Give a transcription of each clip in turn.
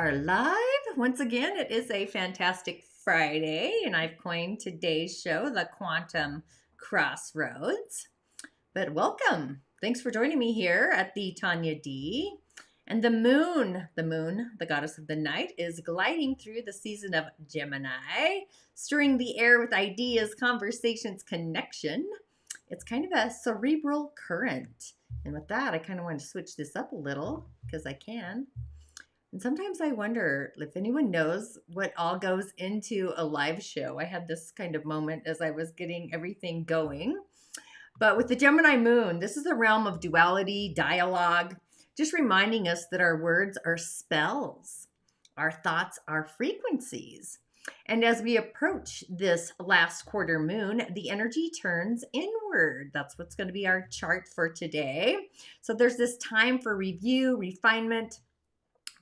are live. Once again, it is a fantastic Friday, and I've coined today's show the Quantum Crossroads. But welcome. Thanks for joining me here at the Tonya Dee. And the moon, the goddess of the night, is gliding through the season of Gemini, stirring the air with ideas, conversations, connection. It's kind of a cerebral current. And with that, I kind of want to switch this up a little because I can. And sometimes I wonder if anyone knows what all goes into a live show. I had this kind of moment as I was getting everything going. But with the Gemini moon, this is a realm of duality, dialogue, just reminding us that our words are spells, our thoughts are frequencies. And as we approach this last quarter moon, the energy turns inward. That's what's going to be our chart for today. So there's this time for review, refinement,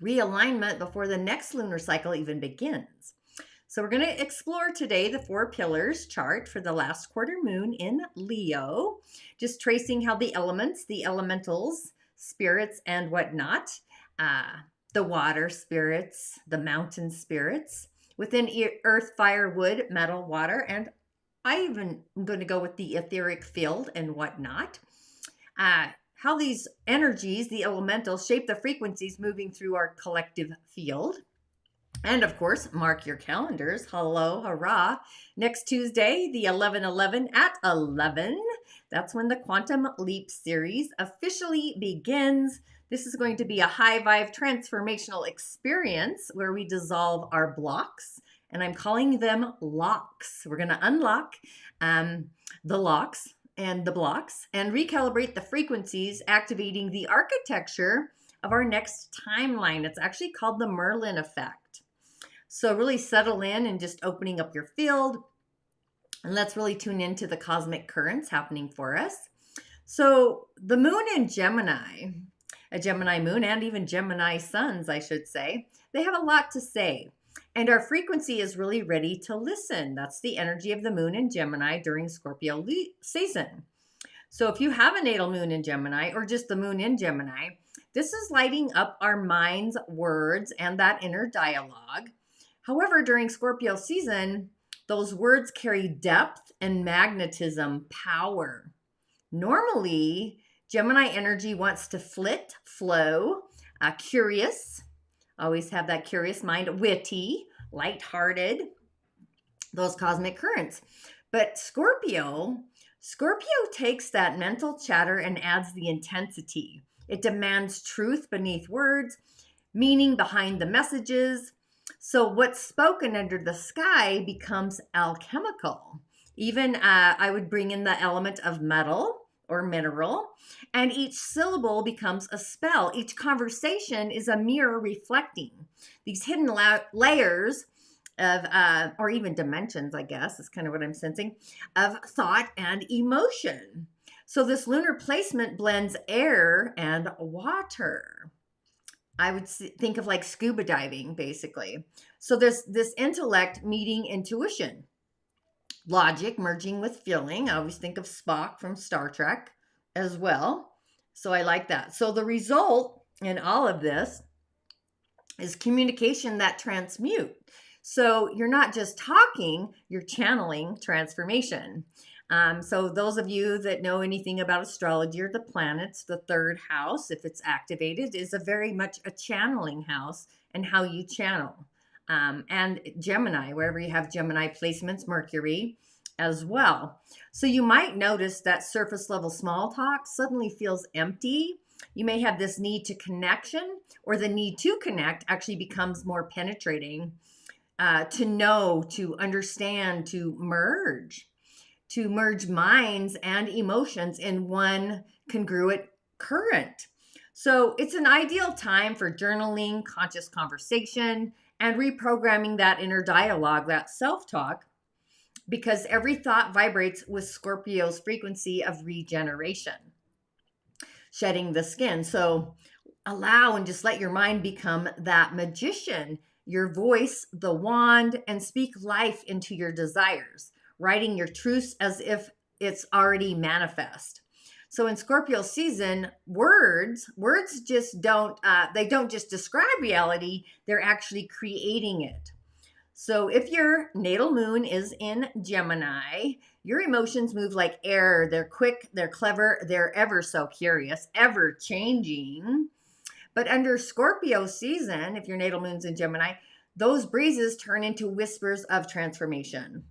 realignment before the next lunar cycle even begins. So we're going to explore today the 4 pillars chart for the last quarter moon in Leo, just tracing how the elements, the elementals, spirits and whatnot, the water spirits, the mountain spirits, within earth, fire, wood, metal, water, and I even am going to go with the etheric field and whatnot. How these energies, the elementals, shape the frequencies moving through our collective field. And of course, mark your calendars. Hello, hurrah. Next Tuesday, the 11/11 at 11. That's when the Quantum Leap series officially begins. This is going to be a high vibe transformational experience where we dissolve our blocks. And I'm calling them locks. We're going to unlock the locks and the blocks and recalibrate the frequencies, activating the architecture of our next timeline. It's actually called the Merlin effect. So really settle in and just opening up your field, and let's really tune into the cosmic currents happening for us. So the moon in Gemini, a Gemini moon and even Gemini suns, I should say, they have a lot to say. And our frequency is really ready to listen. That's the energy of the moon in Gemini during Scorpio season. So if you have a natal moon in Gemini or just the moon in Gemini, this is lighting up our mind's words and that inner dialogue. However, during Scorpio season, those words carry depth and magnetism power. Normally, Gemini energy wants to flit, flow, curious, always have that curious mind, witty, lighthearted, those cosmic currents. But Scorpio takes that mental chatter and adds the intensity. It demands truth beneath words, meaning behind the messages. So what's spoken under the sky becomes alchemical. Even I would bring in the element of metal or mineral, and each syllable becomes a spell. Each conversation is a mirror reflecting these hidden layers of, or even dimensions, I guess, is kind of what I'm sensing, of thought and emotion. So this lunar placement blends air and water. I would think of like scuba diving, basically. So this intellect meeting intuition. Logic merging with feeling. I always think of Spock from Star Trek as well. So I like that. So the result in all of this is communication that transmute. So you're not just talking, you're channeling transformation. So those of you that know anything about astrology or the planets, the 3rd house, if it's activated, is a very much a channeling house and how you channel. And Gemini, wherever you have Gemini placements, Mercury as well. So you might notice that surface level small talk suddenly feels empty. You may have this need to connection, or the need to connect actually becomes more penetrating, to know, to understand, to merge minds and emotions in one congruent current. So it's an ideal time for journaling, conscious conversation, and reprogramming that inner dialogue, that self-talk, because every thought vibrates with Scorpio's frequency of regeneration, shedding the skin. So allow and just let your mind become that magician, your voice, the wand, and speak life into your desires, writing your truths as if it's already manifest. So in Scorpio season, words just don't, they don't just describe reality, they're actually creating it. So if your natal moon is in Gemini, your emotions move like air. They're quick, they're clever, they're ever so curious, ever changing. But under Scorpio season, if your natal moon's in Gemini, those breezes turn into whispers of transformation.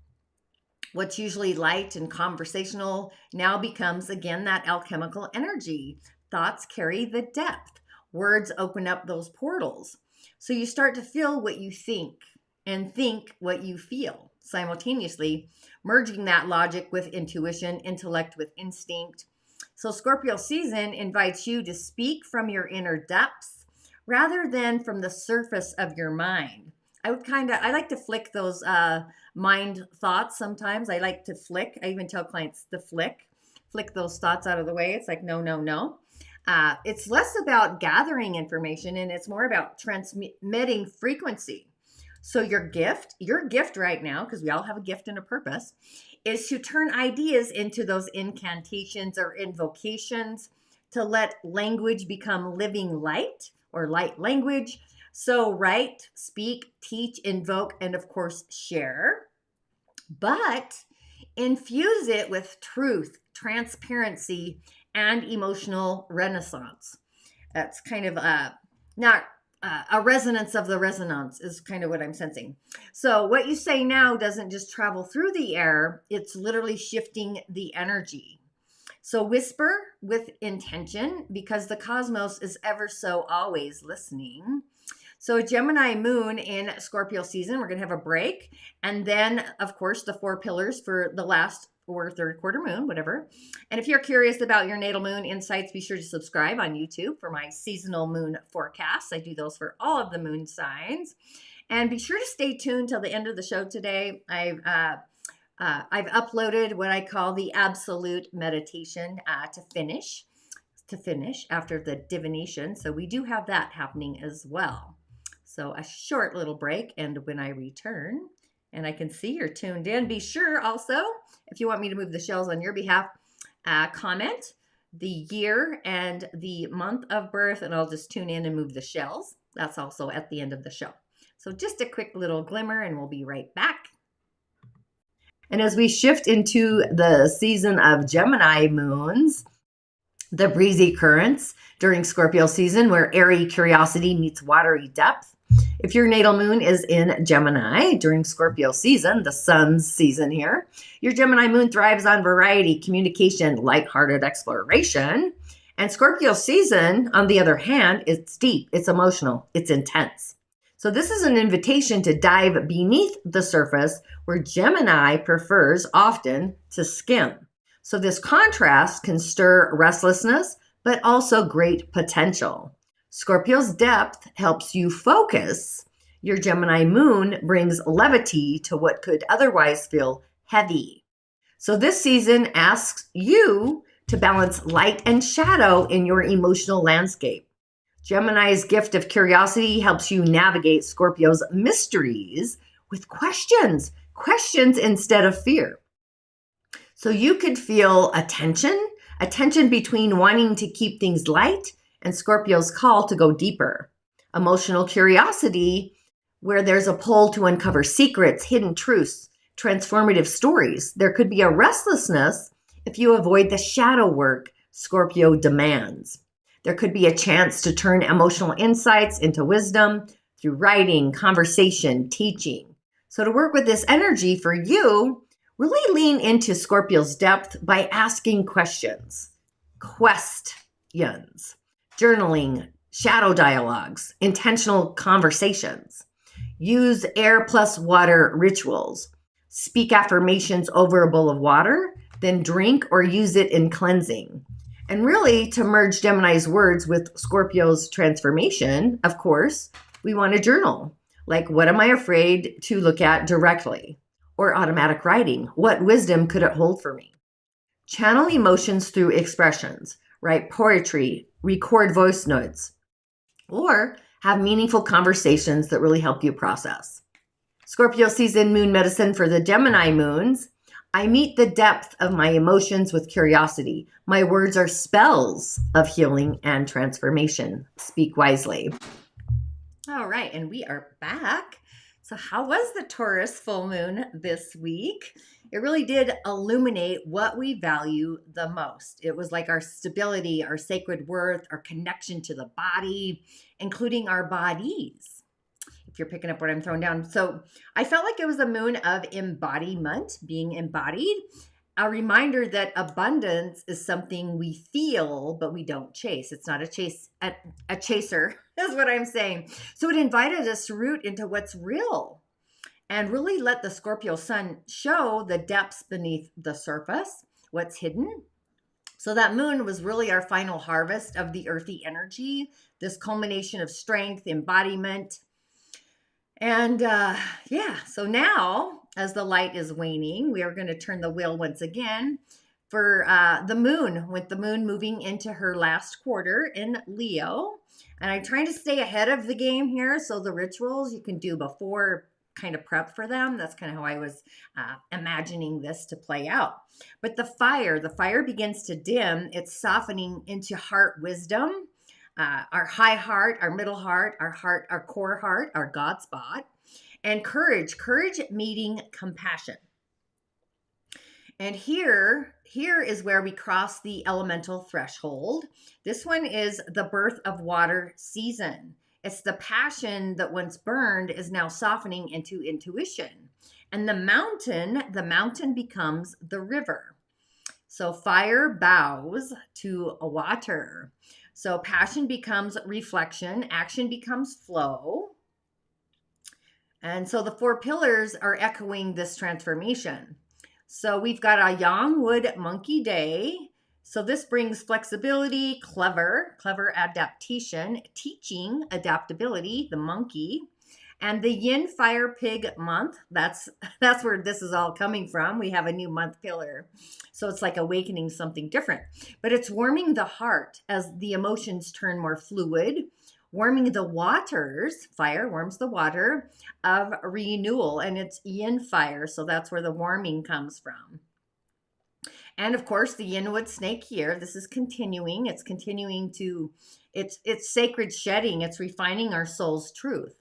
What's usually light and conversational now becomes again that alchemical energy. Thoughts carry the depth. Words open up those portals. So you start to feel what you think and think what you feel simultaneously, merging that logic with intuition, intellect with instinct. So Scorpio season invites you to speak from your inner depths rather than from the surface of your mind. I like to flick those mind thoughts sometimes. I like to flick. I even tell clients to flick those thoughts out of the way. It's like, no, no, no. It's less about gathering information and it's more about transmitting frequency. So your gift right now, because we all have a gift and a purpose, is to turn ideas into those incantations or invocations, to let language become living light or light language. So write, speak, teach, invoke, and of course, share. But infuse it with truth, transparency, and emotional renaissance. That's kind of not a resonance of the resonance is kind of what I'm sensing. So what you say now doesn't just travel through the air, it's literally shifting the energy. So whisper with intention because the cosmos is ever so always listening. So a Gemini moon in Scorpio season, we're going to have a break. And then, of course, the 4 pillars for the last or third quarter moon, whatever. And if you're curious about your natal moon insights, be sure to subscribe on YouTube for my seasonal moon forecasts. I do those for all of the moon signs. And be sure to stay tuned till the end of the show today. I've uploaded what I call the absolute meditation to finish after the divination. So we do have that happening as well. So a short little break, and when I return, and I can see you're tuned in, be sure also, if you want me to move the shells on your behalf, comment the year and the month of birth, and I'll just tune in and move the shells. That's also at the end of the show. So just a quick little glimmer, and we'll be right back. And as we shift into the season of Gemini moons, the breezy currents during Scorpio season, where airy curiosity meets watery depth. If your natal moon is in Gemini during Scorpio season, the sun's season here, your Gemini moon thrives on variety, communication, lighthearted exploration. And Scorpio season, on the other hand, it's deep, it's emotional, it's intense. So this is an invitation to dive beneath the surface where Gemini prefers often to skim. So this contrast can stir restlessness, but also great potential. Scorpio's depth helps you focus. Your Gemini moon brings levity to what could otherwise feel heavy. So this season asks you to balance light and shadow in your emotional landscape. Gemini's gift of curiosity helps you navigate Scorpio's mysteries with questions instead of fear. So you could feel a tension between wanting to keep things light and Scorpio's call to go deeper. Emotional curiosity, where there's a pull to uncover secrets, hidden truths, transformative stories. There could be a restlessness if you avoid the shadow work Scorpio demands. There could be a chance to turn emotional insights into wisdom through writing, conversation, teaching. So to work with this energy for you, really lean into Scorpio's depth by asking questions, journaling, shadow dialogues, intentional conversations. Use air plus water rituals. Speak affirmations over a bowl of water, then drink or use it in cleansing. And really, to merge Gemini's words with Scorpio's transformation, of course, we want to journal. Like, what am I afraid to look at directly? Or automatic writing. What wisdom could it hold for me? Channel emotions through expressions. Write poetry, record voice notes, or have meaningful conversations that really help you process. Scorpio season moon medicine for the Gemini moons. I meet the depth of my emotions with curiosity. My words are spells of healing and transformation. Speak wisely. All right, and we are back. So, how was the Taurus full moon this week? It really did illuminate what we value the most. It was like our stability, our sacred worth, our connection to the body, including our bodies. If you're picking up what I'm throwing down. So, I felt like it was a moon of embodiment, being embodied. A reminder that abundance is something we feel, but we don't chase. It's not a chaser, is what I'm saying. So it invited us to root into what's real and really let the Scorpio sun show the depths beneath the surface, what's hidden. So that moon was really our final harvest of the earthy energy, this culmination of strength, embodiment. And so now, as the light is waning, we are going to turn the wheel once again for the moon, with the moon moving into her last quarter in Leo. And I'm trying to stay ahead of the game here. So the rituals you can do before, kind of prep for them. That's kind of how I was imagining this to play out. But the fire begins to dim. It's softening into heart wisdom. Our high heart, our middle heart, our core heart, our God spot, and courage meeting compassion. And here is where we cross the elemental threshold. This one is the birth of water season. It's the passion that once burned is now softening into intuition. And the mountain becomes the river. So fire bows to water. So passion becomes reflection, action becomes flow. And so the 4 pillars are echoing this transformation. So we've got a Yang Wood Monkey Day. So this brings flexibility, clever adaptation, teaching adaptability, the monkey. And the Yin Fire Pig month, that's where this is all coming from. We have a new month pillar. So it's like awakening something different. But it's warming the heart as the emotions turn more fluid, warming the waters, fire warms the water of renewal, and it's Yin fire. So that's where the warming comes from. And of course, the Yinwood snake here, this is continuing. It's continuing to, it's sacred shedding. It's refining our soul's truth.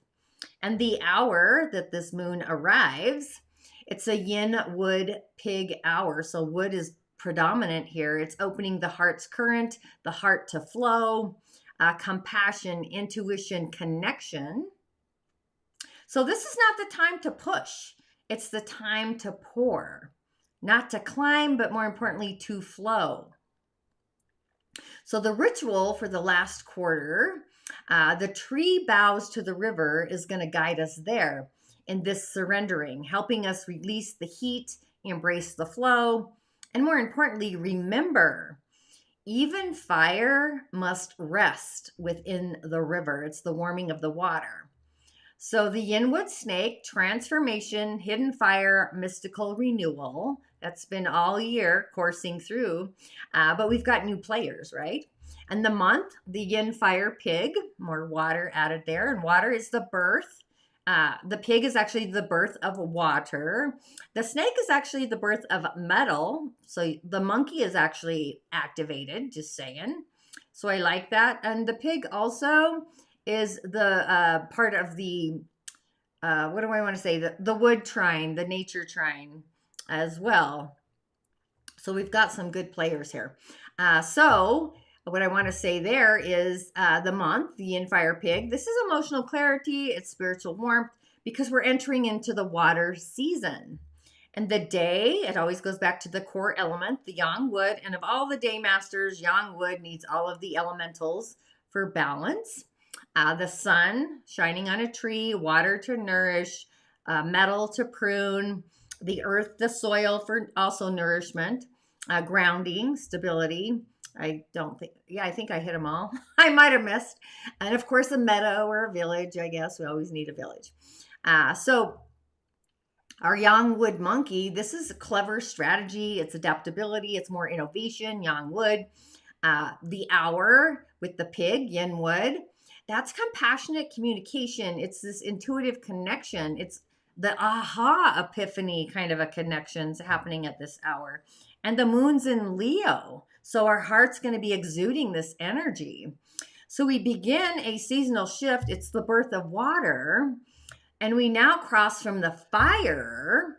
And the hour that this moon arrives, it's a Yin Wood Pig hour. So wood is predominant here. It's opening the heart's current, the heart to flow, compassion, intuition, connection. So this is not the time to push. It's the time to pour, not to climb, but more importantly, to flow. So the ritual for the last quarter, the tree bows to the river, is going to guide us there in this surrendering, helping us release the heat, embrace the flow, and more importantly, remember, even fire must rest within the river. It's the warming of the water. So the Yinwood snake, transformation, hidden fire, mystical renewal. That's been all year coursing through, but we've got new players, right? And the month, the Yin Fire Pig, more water added there. And water is the birth. The pig is actually the birth of water. The snake is actually the birth of metal. So the monkey is actually activated, just saying. So I like that. And the pig also is the part of the, what do I want to say? The wood trine, the nature trine as well. So we've got some good players here. So what I want to say there is the month, the Yin Fire Pig. This is emotional clarity. It's spiritual warmth because we're entering into the water season. And the day, it always goes back to the core element, the Yang Wood. And of all the day masters, Yang Wood needs all of the elementals for balance. The sun shining on a tree, water to nourish, metal to prune, the earth, the soil for also nourishment, grounding, stability. I think I hit them all. I might have missed. And of course, a meadow or a village, I guess. We always need a village. So our Yang Wood monkey, this is a clever strategy. It's adaptability. It's more innovation, Yang Wood. The hour with the pig, Yin Wood. That's compassionate communication. It's this intuitive connection. It's the aha epiphany kind of a connections happening at this hour. And the moon's in Leo. So our heart's going to be exuding this energy. So we begin a seasonal shift. It's the birth of water. And we now cross from the fire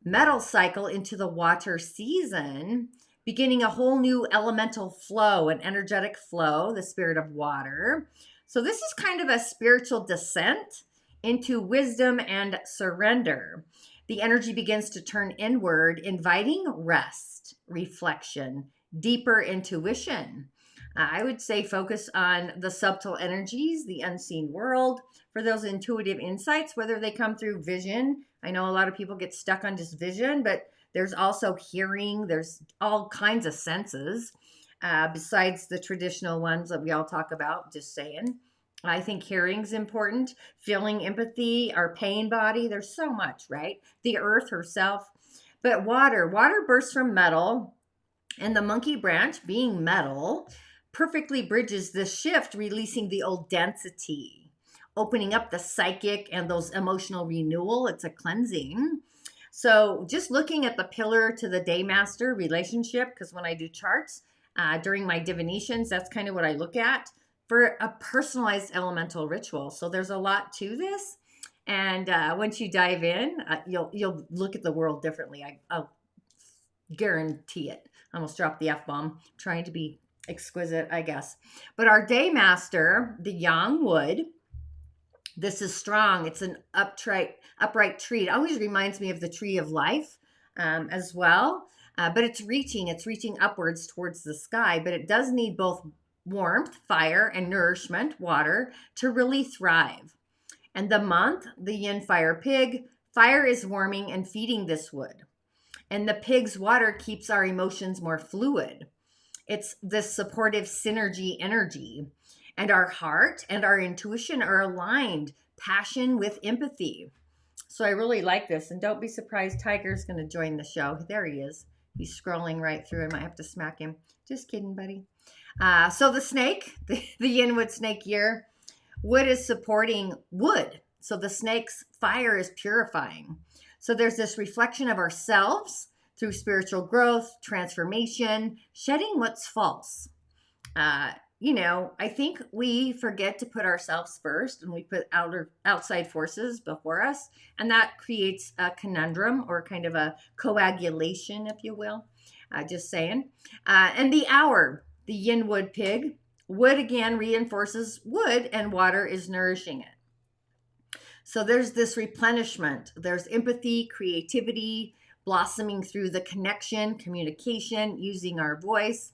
metal cycle into the water season, beginning a whole new elemental flow, an energetic flow, the spirit of water. So this is kind of a spiritual descent into wisdom and surrender. The energy begins to turn inward, inviting rest, reflection, deeper intuition. I would say focus on the subtle energies, the unseen world, for those intuitive insights, whether they come through vision. I know a lot of people get stuck on just vision, but there's also hearing. There's all kinds of senses besides the traditional ones that we all talk about, just saying. I think hearing's important, feeling empathy, our pain body. There's so much, right? The earth herself. But water bursts from metal, and the monkey branch, being metal, perfectly bridges this shift, releasing the old density, opening up the psychic and those emotional renewal. It's a cleansing. So just looking at the pillar to the day master relationship, because when I do charts during my divinations, that's kind of what I look at for a personalized elemental ritual. So there's a lot to this. And once you dive in, you'll look at the world differently. I'll guarantee it. I almost dropped the F-bomb, trying to be exquisite, I guess. But our day master, the yang wood, this is strong. It's an upright tree. It always reminds me of the tree of life as well. But it's reaching upwards towards the sky. But it does need both warmth, fire, and nourishment, water, to really thrive. And the month, the yin fire pig, fire is warming and feeding this wood. And the pig's water keeps our emotions more fluid. It's this supportive synergy energy. And our heart and our intuition are aligned, passion with empathy. So I really like this. And don't be surprised, Tiger's going to join the show. There he is. He's scrolling right through. I might have to smack him. Just kidding, buddy. So the snake, the yin wood snake year, wood is supporting wood. So the snake's fire is purifying. So there's this reflection of ourselves through spiritual growth, transformation, shedding what's false. I think we forget to put ourselves first, and we put outside forces before us, and that creates a conundrum or kind of a coagulation, if you will. Just saying. And the hour, the yin wood pig, wood again reinforces wood, and water is nourishing it. So there's this replenishment. There's empathy, creativity, blossoming through the connection, communication, using our voice.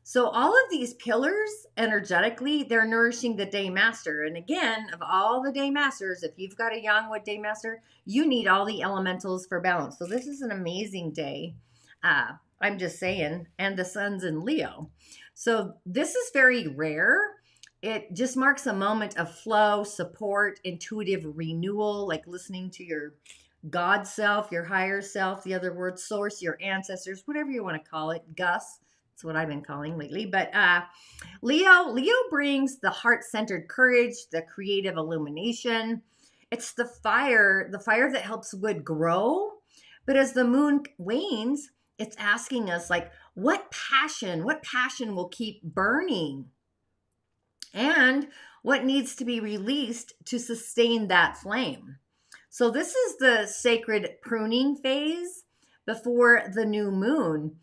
So all of these pillars, energetically, they're nourishing the day master. And again, of all the day masters, if you've got a yang wood day master, you need all the elementals for balance. So this is an amazing day. I'm just saying, and the sun's in Leo. So this is very rare. It just marks a moment of flow, support, intuitive renewal, like listening to your God self, your higher self, the other word source, your ancestors, whatever you want to call it, Gus. That's what I've been calling lately. But Leo brings the heart-centered courage, the creative illumination. It's the fire that helps wood grow. But as the moon wanes, it's asking us, like, what passion will keep burning? And what needs to be released to sustain that flame? So this is the sacred pruning phase before the new moon.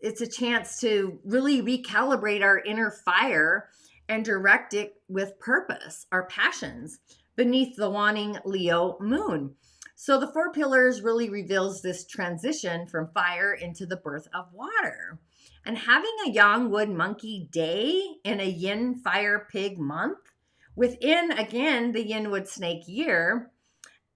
It's a chance to really recalibrate our inner fire and direct it with purpose, our passions, beneath the waning Leo moon. So the four pillars really reveals this transition from fire into the birth of water. And having a yang wood monkey day in a yin fire pig month within, again, the yin wood snake year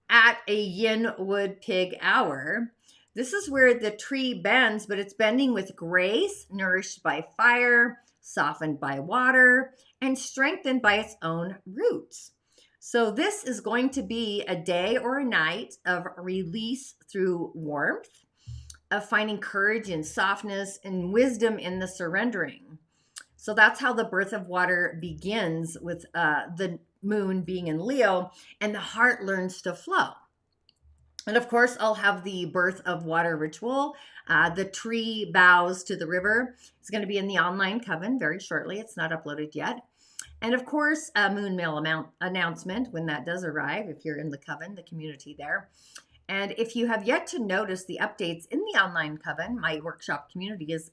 at a yin wood pig hour, this is where the tree bends, but it's bending with grace, nourished by fire, softened by water, and strengthened by its own roots. So this is going to be a day or a night of release through warmth, of finding courage and softness and wisdom in the surrendering. So that's how the birth of water begins, with the moon being in Leo, and the heart learns to flow. And of course, I'll have the birth of water ritual. The tree bows to the river. It's going to be in the online coven very shortly. It's not uploaded yet. And of course, a moon mail announcement when that does arrive, if you're in the coven, the community there. And if you have yet to notice the updates in the online coven, my workshop community is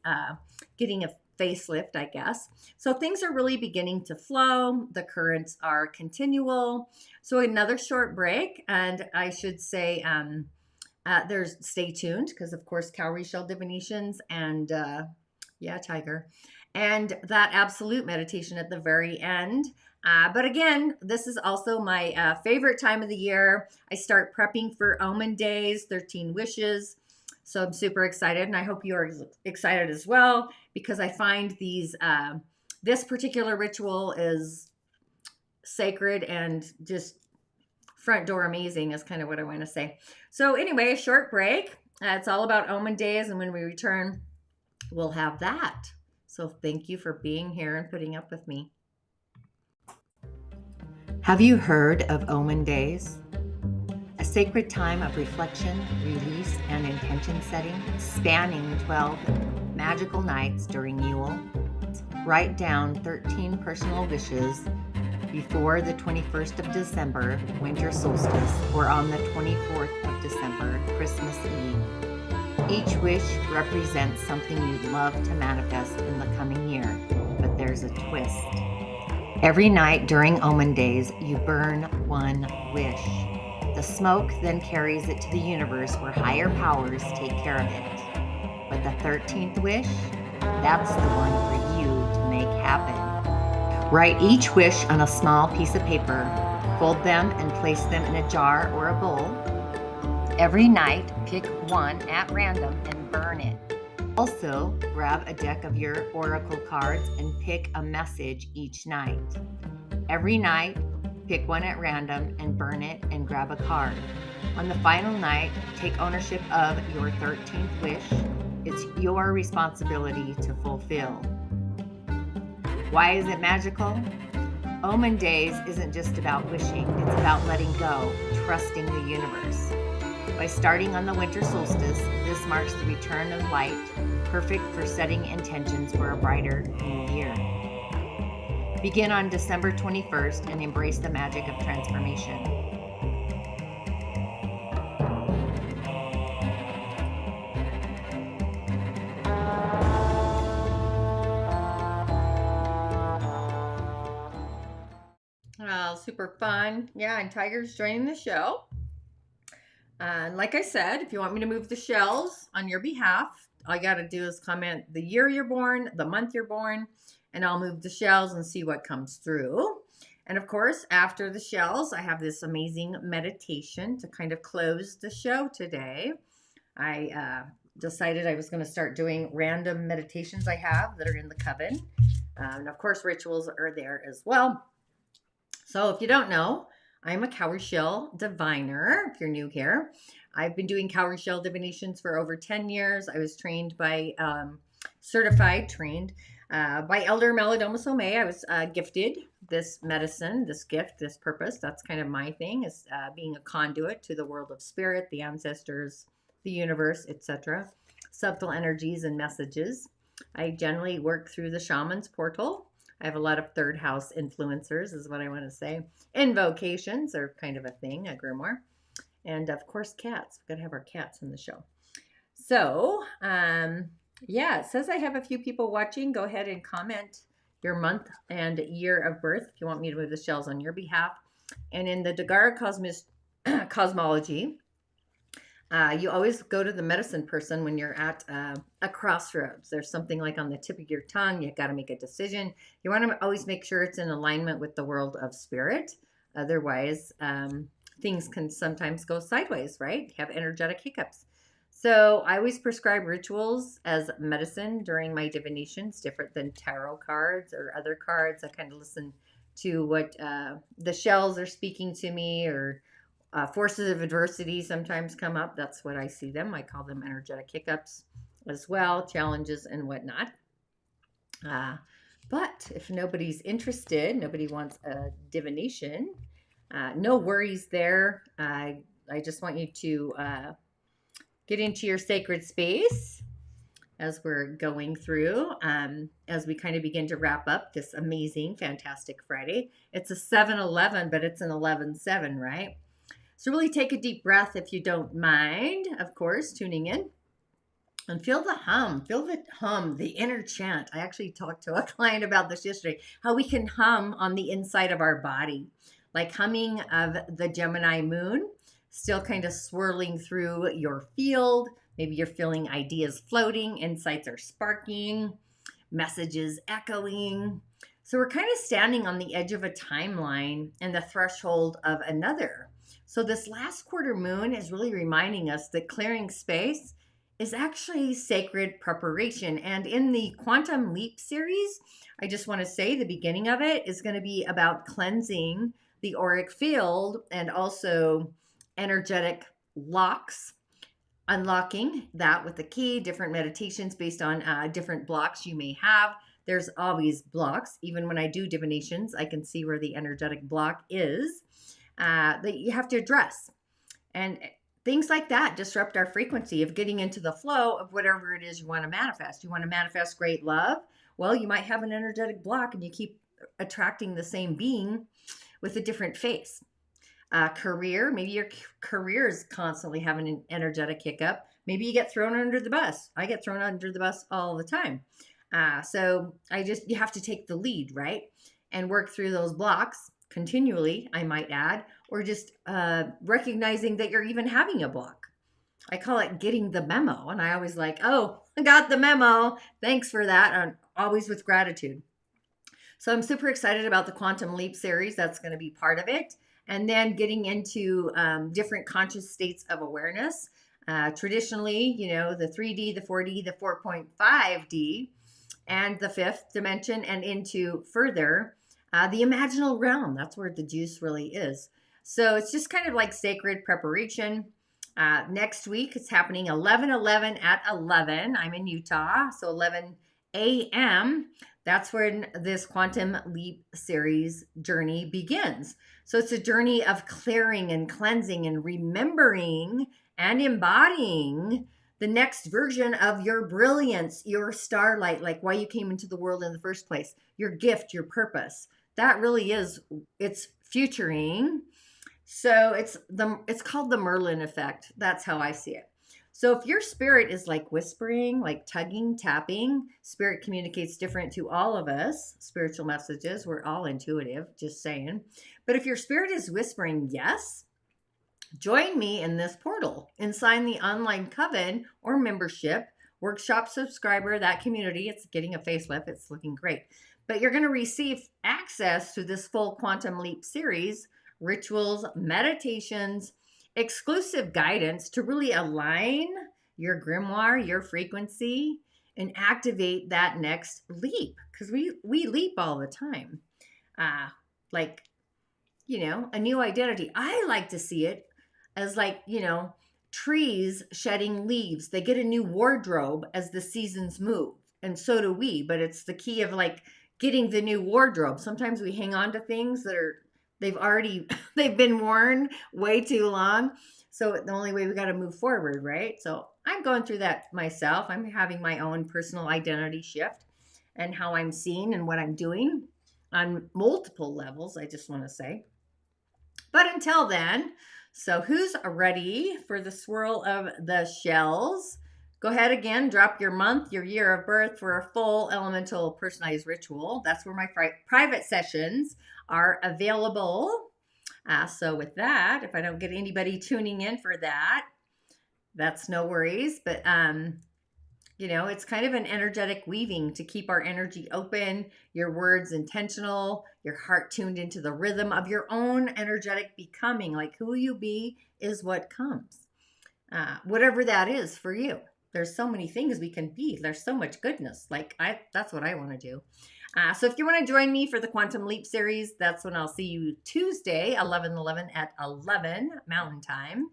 getting a facelift, I guess. So things are really beginning to flow. The currents are continual. So another short break, and I should say there's stay tuned because of course cowrie shell divinations and yeah, tiger, and that absolute meditation at the very end. But again, this is also my favorite time of the year. I start prepping for Omen Days, 13 Wishes. So I'm super excited, and I hope you're excited as well, because I find this particular ritual is sacred and just front door amazing is kind of what I want to say. So anyway, a short break. It's all about Omen Days, and when we return, we'll have that. So thank you for being here and putting up with me. Have you heard of Omen Days? A sacred time of reflection, release, and intention setting, spanning 12 magical nights during Yule. Write down 13 personal wishes before the 21st of December, winter solstice, or on the 24th of December, Christmas Eve. Each wish represents something you'd love to manifest in the coming year, but there's a twist. Every night during Omen Days, you burn one wish. The smoke then carries it to the universe where higher powers take care of it. But the 13th wish, that's the one for you to make happen. Write each wish on a small piece of paper, fold them and place them in a jar or a bowl. Every night, pick one at random and burn it. Also, grab a deck of your oracle cards and pick a message each night. Every night, pick one at random and burn it and grab a card. On the final night, take ownership of your 13th wish. It's your responsibility to fulfill. Why is it magical? Omen Days isn't just about wishing, it's about letting go, trusting the universe. By starting on the winter solstice, this marks the return of light, perfect for setting intentions for a brighter new year. Begin on December 21st and embrace the magic of transformation. Super fun. Yeah, and Tiger's joining the show. And like I said, if you want me to move the shells on your behalf, all you got to do is comment the year you're born, the month you're born, and I'll move the shells and see what comes through. And of course, after the shells, I have this amazing meditation to kind of close the show today. I decided I was going to start doing random meditations I have that are in the coven. And of course, rituals are there as well. So if you don't know, I'm a cowrie shell diviner, if you're new here. I've been doing cowrie shell divinations for over 10 years. I was trained by, trained by Elder Melodoma Somé. I was gifted this medicine, this gift, this purpose. That's kind of my thing, is being a conduit to the world of spirit, the ancestors, the universe, etc. Subtle energies and messages. I generally work through the shaman's portal. I have a lot of third house influencers, is what I want to say. Invocations are kind of a thing, a grimoire. And of course, cats. We've got to have our cats in the show. So, yeah, it says I have a few people watching. Go ahead and comment your month and year of birth if you want me to move the shells on your behalf. And in the Dagara cosmology, you always go to the medicine person when you're at a crossroads. There's something like on the tip of your tongue. You got to make a decision. You want to always make sure it's in alignment with the world of spirit. Otherwise, things can sometimes go sideways, right? Have energetic hiccups. So I always prescribe rituals as medicine during my divinations, different than tarot cards or other cards. I kind of listen to what the shells are speaking to me, or forces of adversity sometimes come up. That's what I see them. I call them energetic hiccups as well, challenges and whatnot. But if nobody's interested, nobody wants a divination, no worries there. I I just want you to get into your sacred space as we're going through, as we kind of begin to wrap up this amazing, fantastic Friday. It's a 7-11, but it's an 11-7, right? So really take a deep breath if you don't mind, of course, tuning in. And feel the hum, the inner chant. I actually talked to a client about this yesterday, how we can hum on the inside of our body, like humming of the Gemini moon, still kind of swirling through your field. Maybe you're feeling ideas floating, insights are sparking, messages echoing. So we're kind of standing on the edge of a timeline and the threshold of another. So this last quarter moon is really reminding us that clearing space is actually sacred preparation. And in the Quantum Leap series, I just want to say the beginning of it is going to be about cleansing the auric field and also energetic locks, unlocking that with the key, different meditations based on different blocks you may have. There's always blocks. Even when I do divinations, I can see where the energetic block is that you have to address. And things like that disrupt our frequency of getting into the flow of whatever it is you want to manifest. You want to manifest great love? Well, you might have an energetic block and you keep attracting the same being with a different face. Career, maybe your career is constantly having an energetic hiccup. Maybe you get thrown under the bus. I get thrown under the bus all the time. So you have to take the lead, right? And work through those blocks continually, I might add, or just recognizing that you're even having a block. I call it getting the memo. And I always like, oh, I got the memo. Thanks for that. And always with gratitude. So I'm super excited about the Quantum Leap series. That's going to be part of it. And then getting into different conscious states of awareness. Traditionally, the 3D, the 4D, the 4.5D, and the fifth dimension, and into further the imaginal realm. That's where the juice really is. So it's just kind of like sacred preparation. Next week, it's happening 11/11 at 11. I'm in Utah, so 11 a.m. That's when this Quantum Leap series journey begins. So it's a journey of clearing and cleansing and remembering and embodying the next version of your brilliance, your starlight, like why you came into the world in the first place, your gift, your purpose. That really is, it's futuring. So it's called the Merlin effect. That's how I see it. So if your spirit is like whispering, like tugging, tapping, spirit communicates different to all of us. Spiritual messages, we're all intuitive, just saying. But if your spirit is whispering yes, join me in this portal and sign the online coven or membership, workshop subscriber, that community. It's getting a facelift. It's looking great. But you're going to receive access to this full Quantum Leap series, rituals, meditations, exclusive guidance to really align your grimoire, your frequency, and activate that next leap. Because we leap all the time. Like, a new identity. I like to see it as like, trees shedding leaves. They get a new wardrobe as the seasons move. And so do we. But it's the key of like getting the new wardrobe. Sometimes we hang on to things that they've been worn way too long. So the only way we got to move forward, right? So I'm going through that myself. I'm having my own personal identity shift and how I'm seen and what I'm doing on multiple levels, I just want to say. But until then, so who's ready for the swirl of the shells? Go ahead again, drop your month, your year of birth for a full elemental personalized ritual. That's where my private sessions are available. So with that, if I don't get anybody tuning in for that, that's no worries. But, it's kind of an energetic weaving to keep our energy open, your words intentional, your heart tuned into the rhythm of your own energetic becoming. Like who you be is what comes. Whatever that is for you. There's so many things we can be. There's so much goodness. That's what I want to do. So if you want to join me for the Quantum Leap series, that's when I'll see you Tuesday, 11/11 at 11 Mountain Time.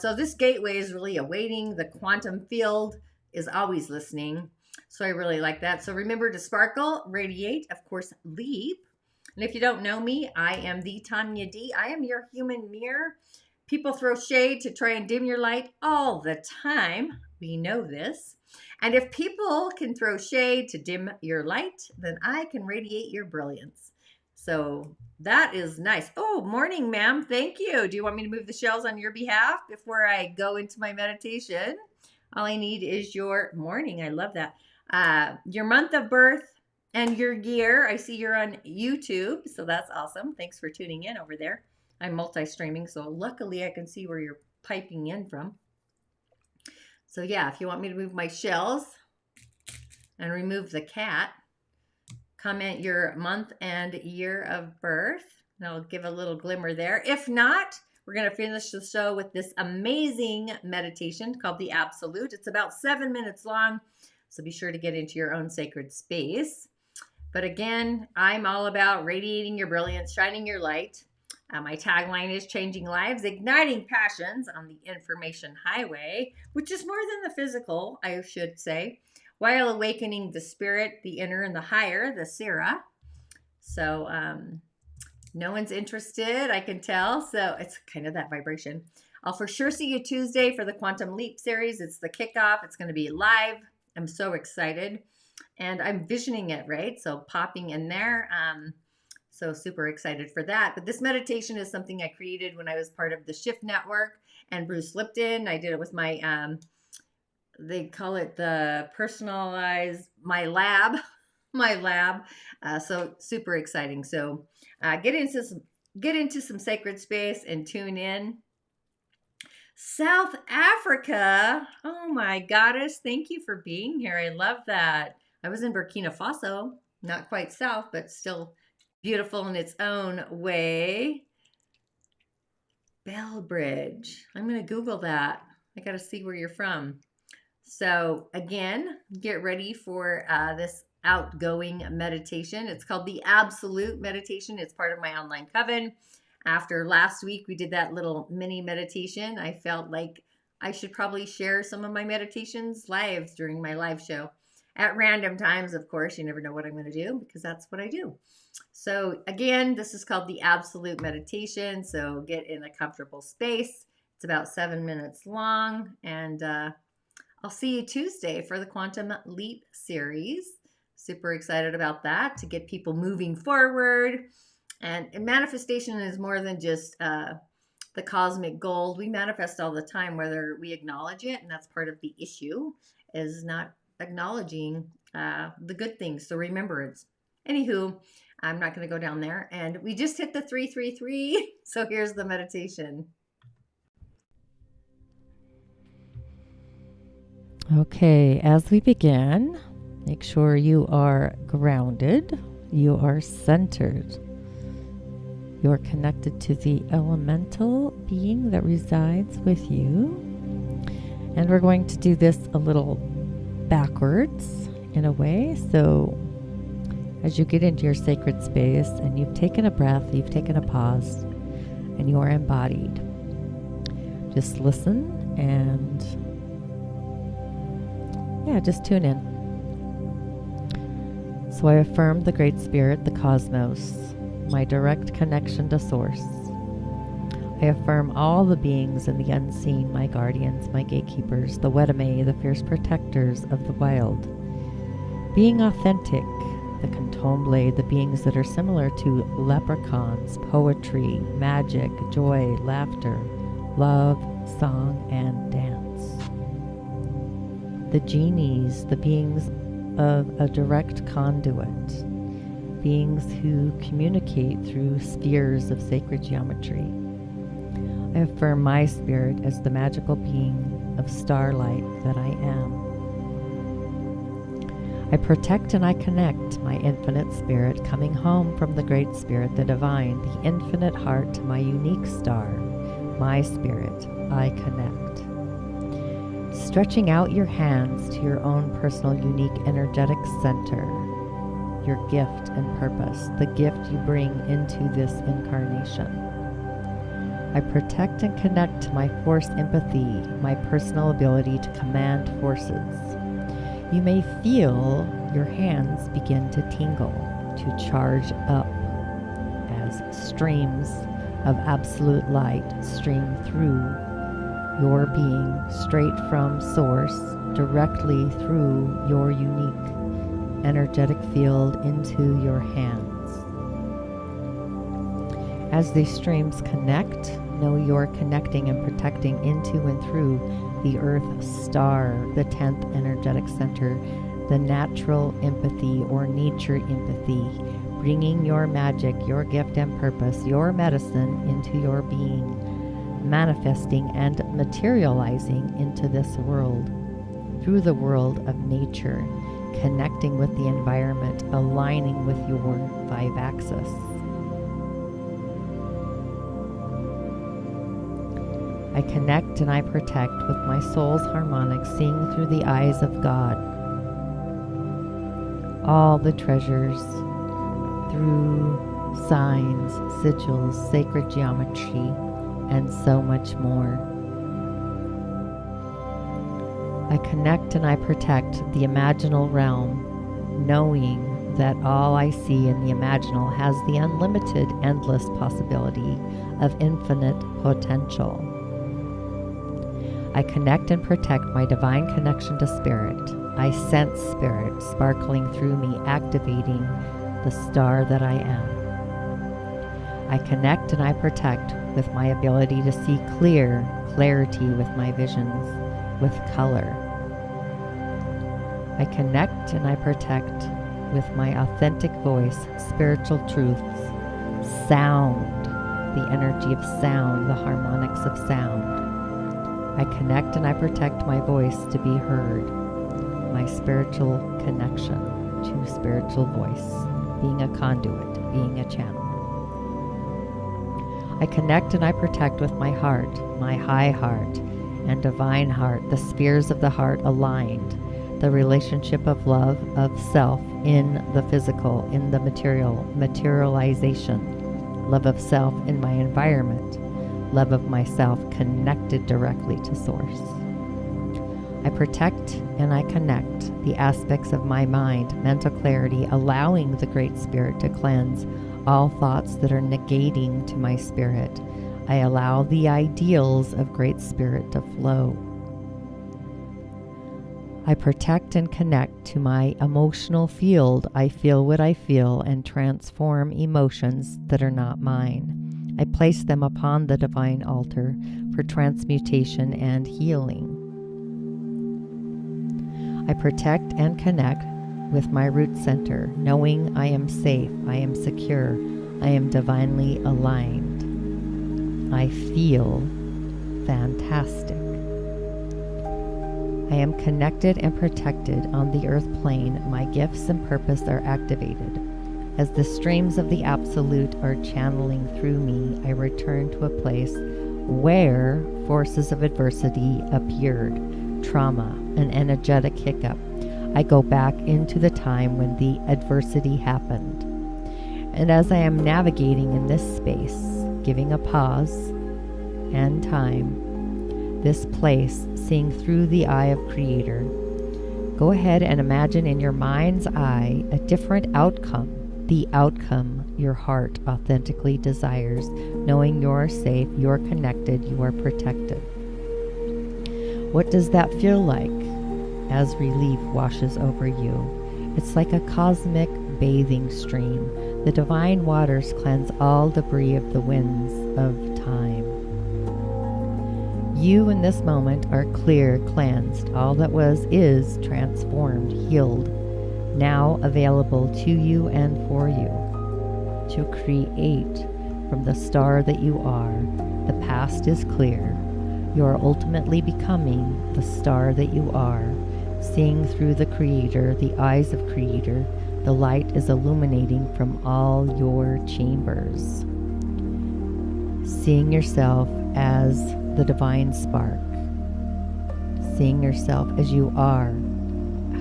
So this gateway is really awaiting. The quantum field is always listening. So I really like that. So remember to sparkle, radiate, of course, leap. And if you don't know me, I am the Tonya Dee. I am your human mirror, People throw shade to try and dim your light all the time. We know this. And if people can throw shade to dim your light, then I can radiate your brilliance. So that is nice. Oh, morning, ma'am. Thank you. Do you want me to move the shells on your behalf before I go into my meditation? All I need is your morning. I love that. Your month of birth and your year. I see you're on YouTube, so that's awesome. Thanks for tuning in over there. I'm multi-streaming, so luckily I can see where you're piping in from. So yeah, if you want me to move my shells and remove the cat, comment your month and year of birth, and I'll give a little glimmer there. If not, we're going to finish the show with this amazing meditation called the Absolute. It's about 7 minutes long, so be sure to get into your own sacred space. But again, I'm all about radiating your brilliance, shining your light. My tagline is changing lives, igniting passions on the information highway, which is more than the physical, I should say, while awakening the spirit, the inner, and the higher, the Sira. So no one's interested, I can tell. So it's kind of that vibration. I'll for sure see you Tuesday for the Quantum Leap series. It's the kickoff. It's going to be live. I'm so excited. And I'm visioning it, right? So popping in there. So super excited for that. But this meditation is something I created when I was part of the Shift Network and Bruce Lipton. I did it with my, they call it the personalized, my lab. So super exciting. So get into some sacred space and tune in. South Africa. Oh my goddess. Thank you for being here. I love that. I was in Burkina Faso, not quite south, but still beautiful in its own way. Bellbridge. I'm going to Google that. I got to see where you're from. So again, get ready for this outgoing meditation. It's called the Absolute Meditation. It's part of my online coven. After last week, we did that little mini meditation. I felt like I should probably share some of my meditations live during my live show. At random times, of course. You never know what I'm going to do because that's what I do. So again, this is called the Absolute Meditation. So get in a comfortable space. It's about 7 minutes long. And I'll see you Tuesday for the Quantum Leap series. Super excited about that, to get people moving forward. And manifestation is more than just the cosmic gold. We manifest all the time, whether we acknowledge it. And that's part of the issue, is not acknowledging the good things, the remembrance. Anywho, I'm not going to go down there. And we just hit the 333. So here's the meditation. Okay, as we begin, make sure you are grounded, you are centered, you are connected to the elemental being that resides with you. And we're going to do this a little backwards in a way. So as you get into your sacred space and you've taken a breath, you've taken a pause, and you are embodied, just listen and just tune in. So I affirm the Great Spirit, the cosmos, my direct connection to Source. I affirm all the beings in the unseen, my guardians, my gatekeepers, the Wedame, the fierce protectors of the wild. Being authentic, the Cantomblé, the beings that are similar to leprechauns, poetry, magic, joy, laughter, love, song, and dance. The genies, the beings of a direct conduit, beings who communicate through spheres of sacred geometry. I affirm my spirit as the magical being of starlight that I am. I protect and I connect my infinite spirit coming home from the Great Spirit, the divine, the infinite heart to my unique star, my spirit, I connect. Stretching out your hands to your own personal, unique, energetic center, your gift and purpose, the gift you bring into this incarnation. I protect and connect to my force empathy, my personal ability to command forces. You may feel your hands begin to tingle, to charge up as streams of absolute light stream through your being, straight from source, directly through your unique energetic field into your hands. As these streams connect, know you're connecting and protecting into and through the Earth Star, the 10th energetic center, the natural empathy or nature empathy, bringing your magic, your gift and purpose, your medicine into your being, manifesting and materializing into this world, through the world of nature, connecting with the environment, aligning with your 5-axis. I connect and I protect with my soul's harmonics, seeing through the eyes of God all the treasures through signs, sigils, sacred geometry, and so much more. I connect and I protect the imaginal realm, knowing that all I see in the imaginal has the unlimited, endless possibility of infinite potential. I connect and protect my divine connection to Spirit. I sense Spirit sparkling through me, activating the star that I am. I connect and I protect with my ability to see clarity with my visions, with color. I connect and I protect with my authentic voice, spiritual truths, sound, the energy of sound, the harmonics of sound. I connect and I protect my voice to be heard, my spiritual connection to spiritual voice, being a conduit, being a channel. I connect and I protect with my heart, my high heart and divine heart, the spheres of the heart aligned, the relationship of love of self in the physical, in the materialization, love of self in my environment, love of myself connected directly to Source. I protect and I connect the aspects of my mind, mental clarity, allowing the Great Spirit to cleanse all thoughts that are negating to my spirit. I allow the ideals of Great Spirit to flow. I protect and connect to my emotional field. I feel what I feel and transform emotions that are not mine. I place them upon the divine altar for transmutation and healing. I protect and connect with my root center, knowing I am safe, I am secure, I am divinely aligned. I feel fantastic. I am connected and protected on the earth plane. My gifts and purpose are activated. As the streams of the Absolute are channeling through me, I return to a place where forces of adversity appeared, trauma, an energetic hiccup. I go back into the time when the adversity happened. And as I am navigating in this space, giving a pause and time, this place, seeing through the eye of Creator, go ahead and imagine in your mind's eye a different outcome, the outcome your heart authentically desires, knowing you're safe, you're connected, you are protected. What does that feel like as relief washes over you? It's like a cosmic bathing stream. The divine waters cleanse all debris of the winds of time. You in this moment are clear, cleansed. All that was is transformed, healed, now available to you and for you to create from the star that you are. The past is clear. You are ultimately becoming the star that you are, seeing through the Creator, the eyes of Creator. The light is illuminating from all your chambers. Seeing yourself as the divine spark. Seeing yourself as you are,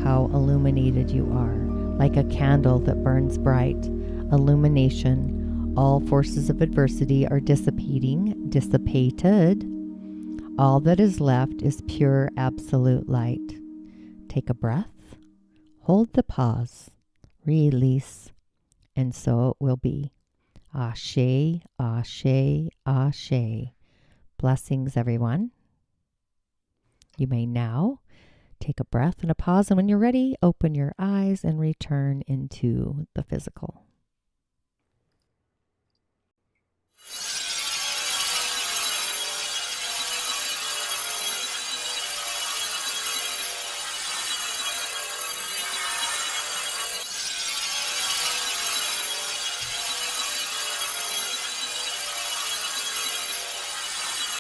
how illuminated you are, like a candle that burns bright. Illumination, all forces of adversity are dissipated. All that is left is pure absolute light. Take a breath, hold the pause, release, and so it will be. Ashe, ashe, ashe. Blessings, everyone. You may now take a breath and a pause, and when you're ready, open your eyes and return into the physical.